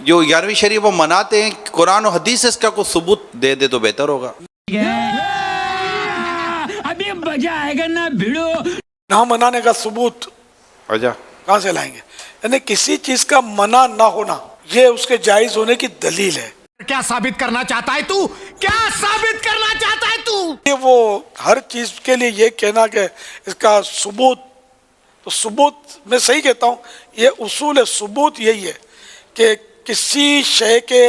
جو 11ویں شریف وہ مناتے ہیں، قرآن و حدیث سے اس کا کوئی ثبوت دے دے تو بہتر ہوگا۔ ابھی مزہ آئے گا نا بھیڑو۔ نہ منانے کا ثبوت اچھا کہاں سے لائیں گے؟ یعنی کسی چیز کا منع نہ ہونا یہ اس کے جائز ہونے کی دلیل ہے۔ کیا ثابت کرنا چاہتا ہے تو؟ کیا ثابت کرنا چاہتا ہے تو؟ یہ وہ ہر چیز کے لیے یہ کہنا کہ اس کا ثبوت، تو ثبوت میں صحیح کہتا ہوں، یہ اصول ثبوت یہی ہے کہ کسی شے کے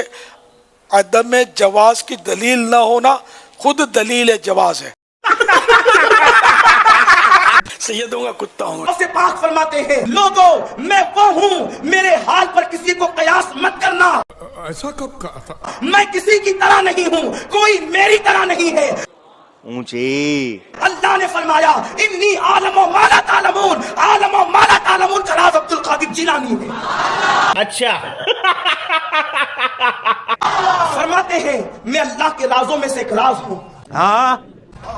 عدم جواز کی دلیل نہ ہونا خود دلیل جواز ہے۔ سیدوں کا کتا ہوں۔ سے پاک فرماتے ہیں لوگوں میں وہ ہوں، میرے حال پر کسی کو قیاس مت کرنا۔ ایسا کب کہا تھا؟ میں کسی کی طرح نہیں ہوں، کوئی میری طرح نہیں ہے۔ اونچی اللہ نے فرمایا انی عالم و ما لا تعلمون، عالم و ما لا تعلمون کا راز عبد القادر جیلانی ہے۔ اچھا فرماتے ہیں میں اللہ کے رازوں میں سے ایک راز ہوں، ہاں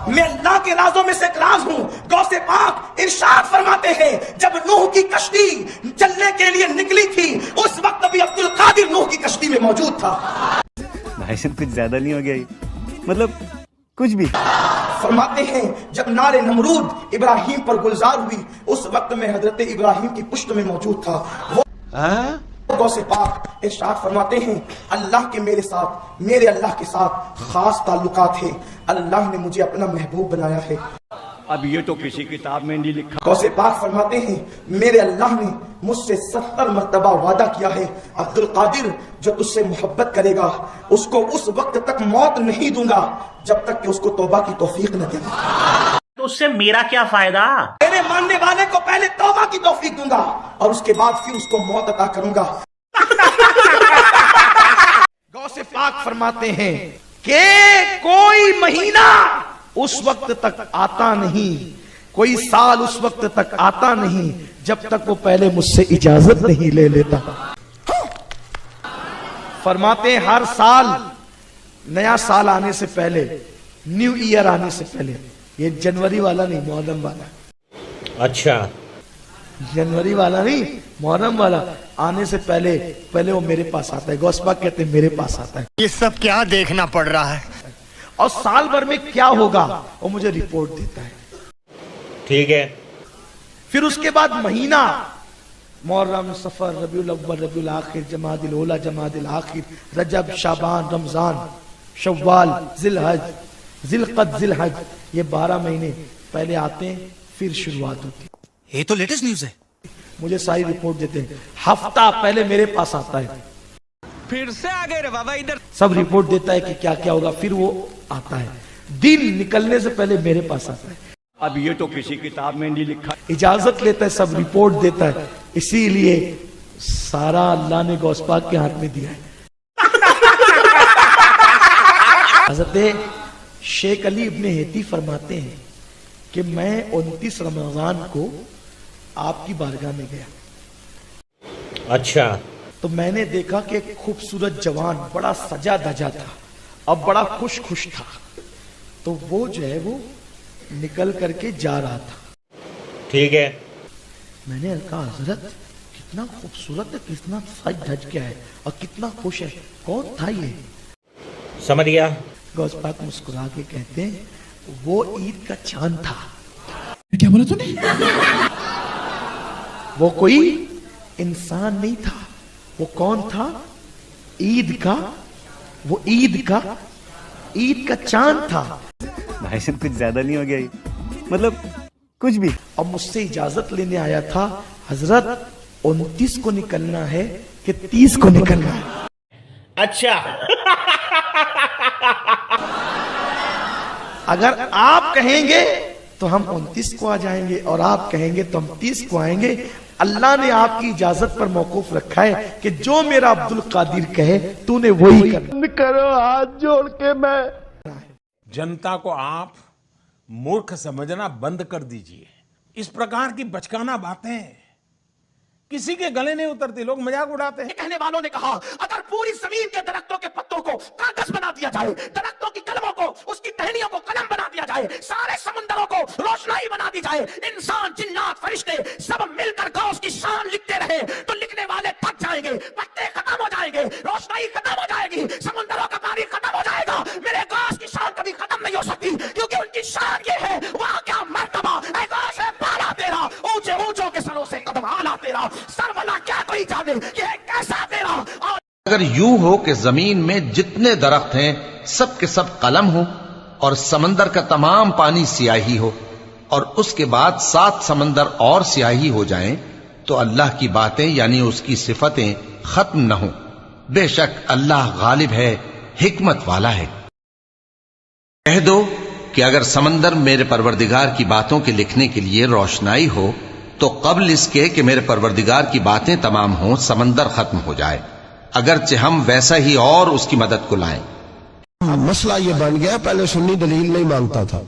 میں اللہ کے رازوں میں سے ایک راز ہوں۔ غوث پاک ارشاد فرماتے ہیں جب نوح کی کشتی چلنے کے لیے نکلی تھی اس وقت بھی عبد القادر نوح کی کشتی میں موجود تھا۔ بھائی صاحب کچھ زیادہ نہیں ہو گیا یہ؟ مطلب کچھ بھی؟ فرماتے ہیں جب نار نمرود ابراہیم پر گلزار ہوئی اس وقت میں حضرت ابراہیم کی پشت میں موجود تھا۔ وہ غوث پاک ارشاد فرماتے ہیں اللہ کے میرے ساتھ، میرے اللہ کے ساتھ خاص تعلقات ہیں، اللہ نے مجھے اپنا محبوب بنایا ہے۔ اب یہ تو کسی کتاب میں نہیں لکھا۔ غوث پاک فرماتے ہیں میرے اللہ نے مجھ سے 70 مرتبہ وعدہ کیا ہے عبد القادر جو تجھ سے محبت کرے گا اس کو اس وقت تک موت نہیں دوں گا جب تک کہ اس کو توبہ کی توفیق نہ دے گا۔ تو اس سے میرا کیا فائدہ؟ میرے ماننے والے کو پہلے توبہ کی توفیق دوں گا اور اس کے بعد پھر اس کو موت عطا کروں گا۔ غوث پاک فرماتے ہیں کہ کوئی مہینہ اس وقت تک آتا نہیں، کوئی سال اس وقت تک آتا نہیں جب تک وہ پہلے مجھ سے اجازت نہیں لے لیتا۔ فرماتے ہیں ہر سال نیا سال آنے سے پہلے، نیو ایئر آنے سے پہلے، یہ جنوری والا نہیں محرم والا، اچھا جنوری والا نہیں محرم والا آنے سے پہلے وہ میرے پاس آتا ہے۔ غوث پاک کہتے ہیں میرے پاس آتا ہے یہ سب کیا دیکھنا پڑ رہا ہے؟ اور سال بھر میں کیا ہوگا وہ مجھے رپورٹ دیتا ہے۔ ٹھیک ہے، پھر اس کے بعد مہینہ محرم، صفر، ربیع الاول، ربیع الاخر، جمادی الاولی، جمادی الاخر، رجب، شعبان، رمضان، شوال، ذی الحج، ذی القعدہ، ذی الحج، یہ 12 مہینے پہلے آتے ہیں پھر شروعات ہوتی ہے۔ یہ تو لیٹسٹ نیوز ہے۔ مجھے ساری رپورٹ دیتے ہیں، ہفتہ پہلے میرے پاس آتا ہے، پھر سے آ گئے رے بابا ادھر۔ سب رپورٹ دیتا ہے کہ کیا کیا ہوگا، پھر وہ آتا ہے، دن نکلنے سے پہلے میرے پاس آتا ہے، اب یہ تو کسی کتاب میں نہیں لکھا۔ اجازت لیتا ہے، سب رپورٹ دیتا ہے، اسی لیے سارا اللہ نے غوث پاک کے ہاتھ میں دیا ہے۔ حضرت شیخ علی ابن ہیتی فرماتے ہیں کہ میں 29 رمضان کو آپ کی بارگاہ میں گیا، اچھا تو میں نے دیکھا کہ ایک خوبصورت جوان بڑا سجا دھجا تھا اب بڑا خوش تھا، تو وہ جو ہے وہ نکل کر کے جا رہا تھا۔ ٹھیک ہے، میں نے کہا حضرت کتنا خوبصورت ہے، کتنا سج دھج کے ہے اور کتنا خوش ہے، کون تھا یہ؟ سمجھ گیا۔ غوث پاک مسکرا کے کہتے ہیں وہ عید کا چاند تھا۔ کیا بولا تو نے؟ وہ کوئی انسان نہیں تھا، وہ کون تھا؟ عید کا، وہ عید کا چاند تھا۔ بھائی صاحب کچھ زیادہ نہیں ہو گیا یہ؟ مطلب کچھ بھی؟ اور مجھ سے اجازت لینے آیا تھا حضرت 29 کو نکلنا ہے کہ 30 کو نکلنا ہے؟ اچھا اگر آپ کہیں گے تو ہم 29 کو آ جائیں گے اور آپ کہیں گے تو ہم 30 کو آئیں گے۔ اللہ نے آپ کی اجازت پر موقوف رکھا ہے کہ جو میرا عبد القادر کہے تو نے وہی کرو۔ ہاتھ جوڑ کے میں جنتا کو آپ مورخ سمجھنا بند کر دیجئے۔ اس پرکار کی بچکانہ باتیں کسی کے گلے نہیں اترتی، لوگ مذاق اڑاتے ہیں۔ کہنے والوں نے کہا اگر پوری زمین کے درختوں کے پتوں کو کاغذ بنا دیا جائے، درختوں کی کلموں کو، اس کی ٹہنیوں کو قلم بنا دیا جائے، سارے سمندروں کو روشنائی بنا دی جائے، انسان، جنات، فرشتے سب مل کر غوث کی شان لکھتے رہے تو لکھنے والے تھک جائیں گے، پتے ختم ہو جائیں گے، اگر یوں ہو کہ زمین میں جتنے درخت ہیں سب کے سب قلم ہو اور سمندر کا تمام پانی سیاہی ہو اور اس کے بعد 7 سمندر اور سیاہی ہو جائیں تو اللہ کی باتیں یعنی اس کی صفتیں ختم نہ ہوں. بے شک اللہ غالب ہے، حکمت والا ہے. کہہ دو کہ اگر سمندر میرے پروردگار کی باتوں کے لکھنے کے لیے روشنائی ہو تو قبل اس کے کہ میرے پروردگار کی باتیں تمام ہوں سمندر ختم ہو جائے، اگرچہ ہم ویسا ہی اور اس کی مدد کو لائیں. مسئلہ یہ بن گیا، پہلے سنی دلیل نہیں مانگتا تھا،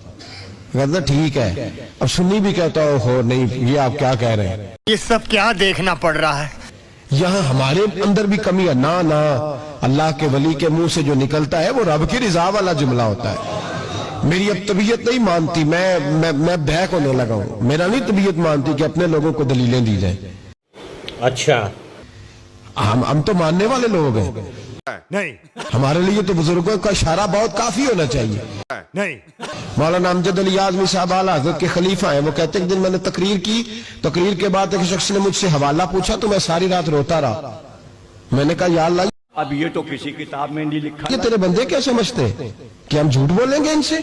کہتا ٹھیک ہے، اب سنی بھی کہتا ہو نہیں یہ آپ کیا کہہ رہے ہیں. یہ سب کیا دیکھنا پڑ رہا ہے؟ یہاں ہمارے اندر بھی کمی ہے. نہ اللہ کے ولی کے منہ سے جو نکلتا ہے وہ رب کی رضا والا جملہ ہوتا ہے. میری اب طبیعت نہیں مانتی، میں بہک ہونے لگا ہوں. میرا نہیں طبیعت مانتی کہ اپنے لوگوں کو دلیلیں دی جائیں. اچھا ہم تو ماننے والے لوگ ہیں. نہیں ہمارے لیے تو بزرگوں کا اشارہ بہت کافی ہونا چاہیے. نہیں. مولانا امجد علی اعظمی صاحب اعلیٰ حضرت کے خلیفہ ہیں. وہ کہتے ہیں کہ دن میں نے تقریر کی، تقریر کے بعد ایک شخص نے مجھ سے حوالہ پوچھا تو میں ساری رات روتا رہا. میں نے کہا یا اللہ اب یہ تو کسی کتاب میں نہیں لکھا. یہ تیرے بندے کیا سمجھتے ہیں کہ ہم جھوٹ بولیں گے ان سے؟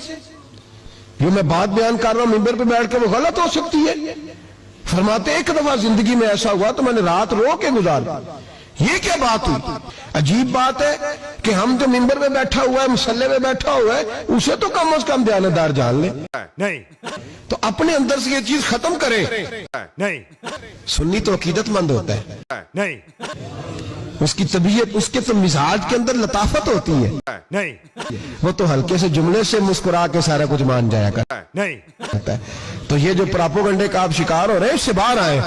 جو میں بات بیان کر رہا ہوں ممبر پہ بیٹھ کے وہ غلط ہو سکتی ہے. فرماتے ایک دفعہ زندگی میں ایسا ہوا تو میں نے رات رو کے گزار. یہ کیا بات ہوئی؟ عجیب بات ہے کہ ہم جو ممبر میں بیٹھا ہوا ہے، مسلح میں بیٹھا ہوا ہے، اسے تو کم از کم دیانتدار جان لیں. نہیں. تو اپنے اندر سے یہ چیز ختم کرے. نہیں. سنی تو عقیدت مند ہوتا ہے. نہیں. اس کی طبیعت، اس کے تو مزاج کے اندر لطافت ہوتی ہے. نہیں. وہ تو ہلکے سے جملے سے مسکرا کے سارا کچھ مان جایا کرتا نہیں. ہے. تو یہ جو پراپوگنڈے کا آپ شکار ہو رہے ہیں اس سے باہر آئے.